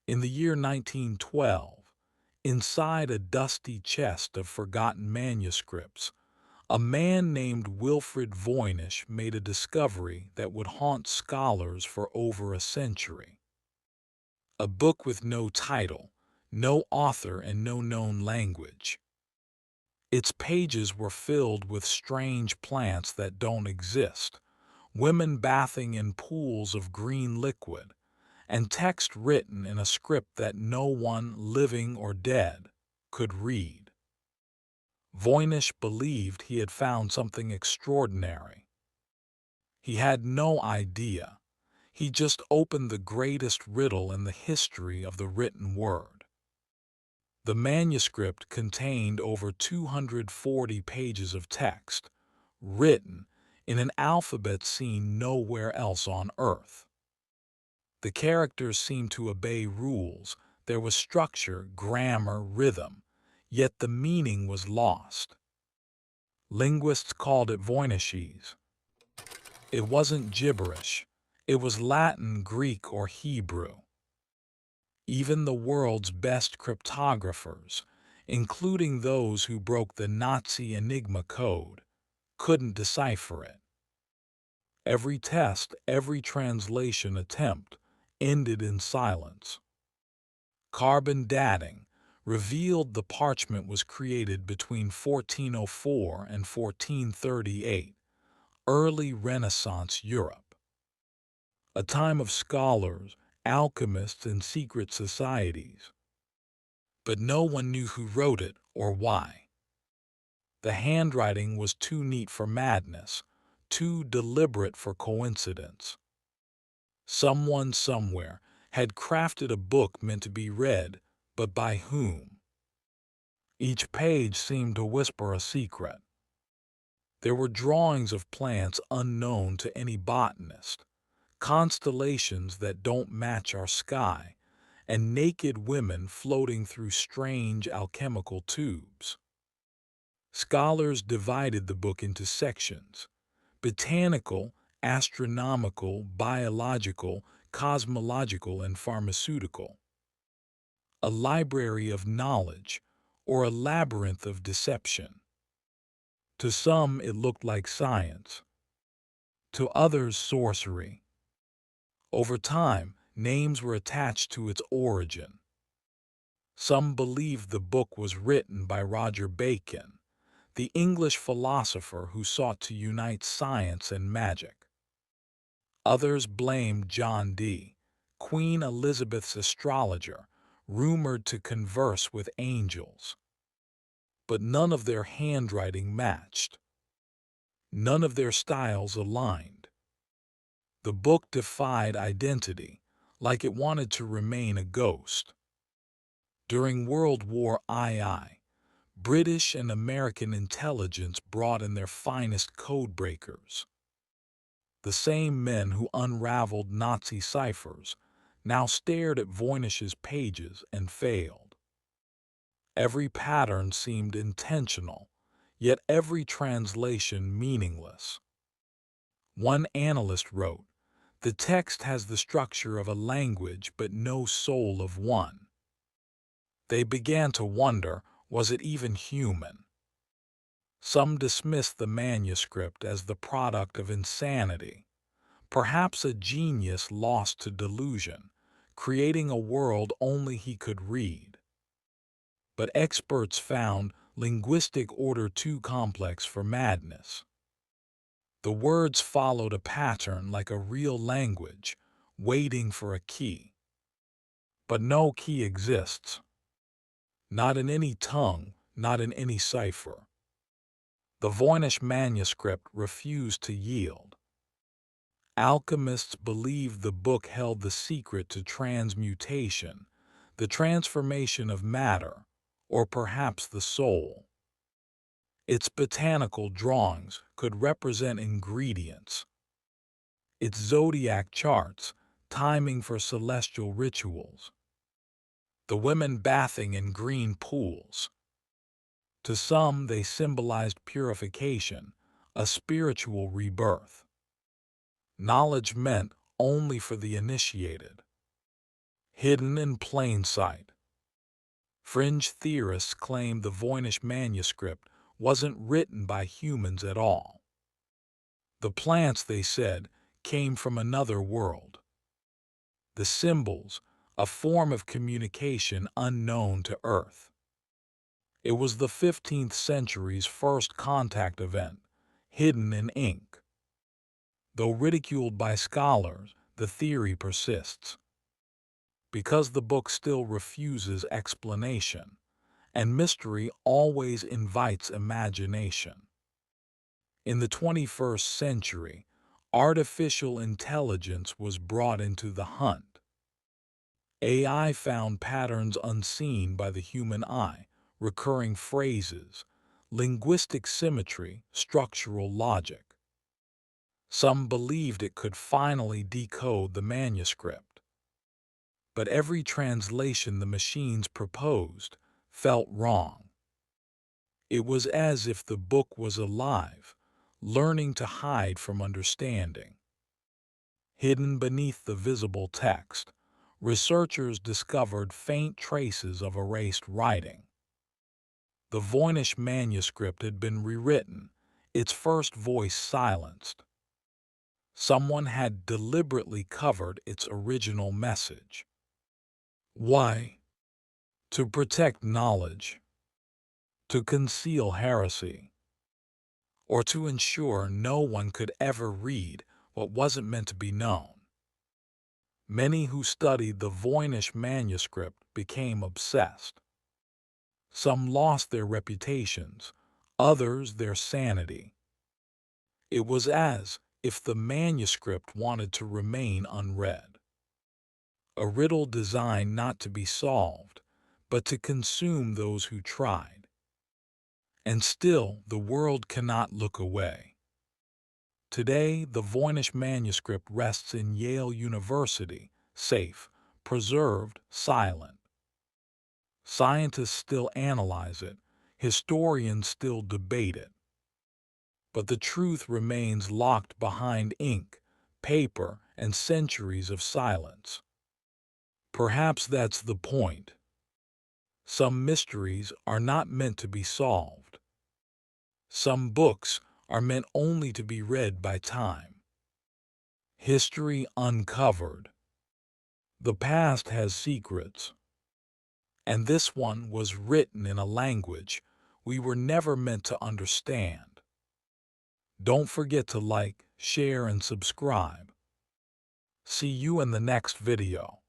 In the year 1912, inside a dusty chest of forgotten manuscripts, a man named Wilfred Voynich made a discovery that would haunt scholars for over a century. A book with no title, no author, and no known language. Its pages were filled with strange plants that don't exist, women bathing in pools of green liquid, and text written in a script that no one, living or dead, could read. Voynich believed he had found something extraordinary. He had no idea. He just opened the greatest riddle in the history of the written word. The manuscript contained over 240 pages of text, written in an alphabet seen nowhere else on Earth. The characters seemed to obey rules. There was structure, grammar, rhythm, yet the meaning was lost. Linguists called it Voynichese. It wasn't gibberish. It was Latin, Greek, or Hebrew. Even the world's best cryptographers, including those who broke the Nazi Enigma code, couldn't decipher it. Every test, every translation attempt ended in silence. Carbon dating revealed the parchment was created between 1404 and 1438, early Renaissance Europe. A time of scholars, alchemists, and secret societies. But no one knew who wrote it or why. The handwriting was too neat for madness, too deliberate for coincidence. Someone somewhere had crafted a book meant to be read, but by whom? Each page seemed to whisper a secret. There were drawings of plants unknown to any botanist, constellations that don't match our sky, and naked women floating through strange alchemical tubes. Scholars divided the book into sections: botanical, astronomical, biological, cosmological, and pharmaceutical. A library of knowledge, or a labyrinth of deception. To some it looked like science, to others sorcery. Over time, names were attached to its origin. Some believed the book was written by Roger Bacon, the English philosopher who sought to unite science and magic. Others blamed John Dee, Queen Elizabeth's astrologer, rumored to converse with angels. But none of their handwriting matched. None of their styles aligned. The book defied identity, like it wanted to remain a ghost. During World War II, British and American intelligence brought in their finest codebreakers. The same men who unraveled Nazi ciphers now stared at Voynich's pages and failed. Every pattern seemed intentional, yet every translation meaningless. One analyst wrote, "The text has the structure of a language but no soul of one." They began to wonder, was it even human? Some dismissed the manuscript as the product of insanity, perhaps a genius lost to delusion, creating a world only he could read. But experts found linguistic order too complex for madness. The words followed a pattern like a real language, waiting for a key. But no key exists. Not in any tongue, not in any cipher. The Voynich manuscript refused to yield. Alchemists believed the book held the secret to transmutation, the transformation of matter, or perhaps the soul. Its botanical drawings could represent ingredients. Its zodiac charts, timing for celestial rituals. The women bathing in green pools. To some, they symbolized purification, a spiritual rebirth. Knowledge meant only for the initiated. Hidden in plain sight. Fringe theorists claim the Voynich Manuscript wasn't written by humans at all. The plants, they said, came from another world. The symbols, a form of communication unknown to Earth. It was the 15th century's first contact event, hidden in ink. Though ridiculed by scholars, the theory persists. Because the book still refuses explanation, and mystery always invites imagination. In the 21st century, artificial intelligence was brought into the hunt. AI found patterns unseen by the human eye, recurring phrases, linguistic symmetry, structural logic. Some believed it could finally decode the manuscript. But every translation the machines proposed felt wrong. It was as if the book was alive, learning to hide from understanding. Hidden beneath the visible text, researchers discovered faint traces of erased writing. The Voynich manuscript had been rewritten, its first voice silenced. Someone had deliberately covered its original message. Why? To protect knowledge, to conceal heresy, or to ensure no one could ever read what wasn't meant to be known. Many who studied the Voynich manuscript became obsessed. Some lost their reputations, others their sanity. It was as if the manuscript wanted to remain unread. A riddle designed not to be solved, but to consume those who tried. And still, the world cannot look away. Today, the Voynich manuscript rests in Yale University, safe, preserved, silent. Scientists still analyze it, historians still debate it. But the truth remains locked behind ink, paper, and centuries of silence. Perhaps that's the point. Some mysteries are not meant to be solved. Some books are meant only to be read by time. History uncovered. The past has secrets. And this one was written in a language we were never meant to understand. Don't forget to like, share, and subscribe. See you in the next video.